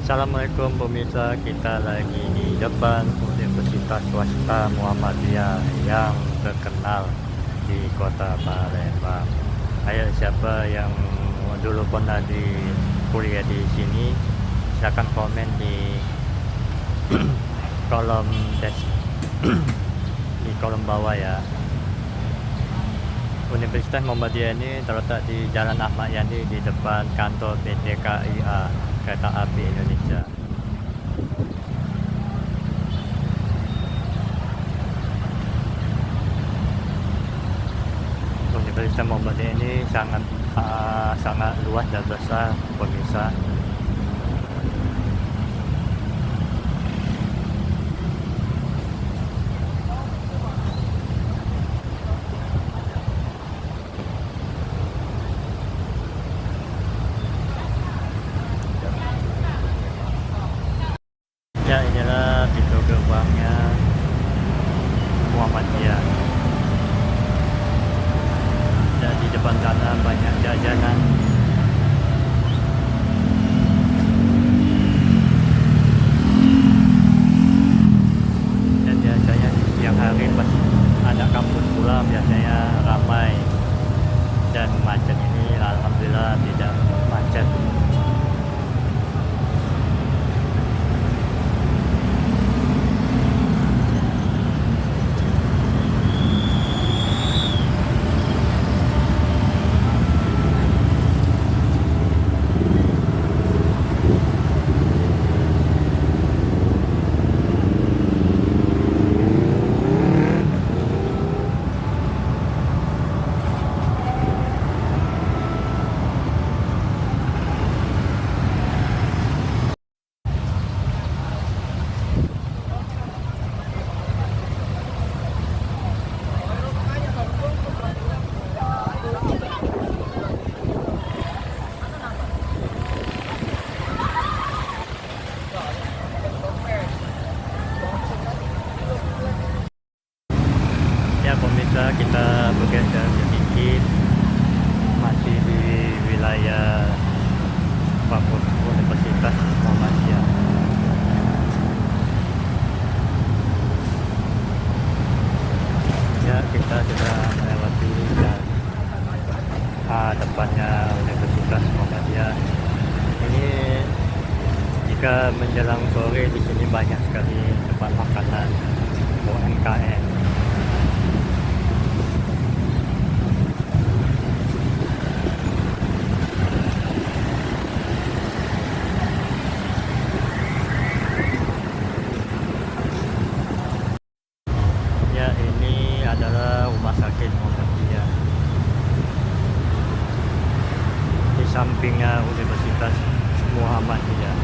Assalamualaikum pemirsa, kita lagi di depan Universitas Swasta Muhammadiyah yang terkenal di Kota Palembang. Ayo, siapa yang dulu pernah di kuliah di sini, silakan komen di kolom di kolom bawah ya. Universitas Muhammadiyah ini terletak di Jalan Ahmad Yani di depan kantor PT KIA, Kereta Api Indonesia. Universitas Muhammadiyah ini sangat luas dan besar pemirsa. Ya, inilah pintu gerbangnya Muhammadiyah. Dan di depan sana banyak jajanan. Dan biasanya siang hari pas anak kampus pulang biasanya ramai dan macet. Ini alhamdulillah tidak macet. Ya pemirsa, kita bergeser sedikit, masih di wilayah kampus Universitas Muhammadiyah. Ya, kita sudah melewati depannya Universitas Muhammadiyah. Ini jika menjelang sore di sini banyak sekali tempat makanan UMKM. Ya, ini adalah rumah sakit Muhammadiyah. Di sampingnya Universitas Muhammadiyah.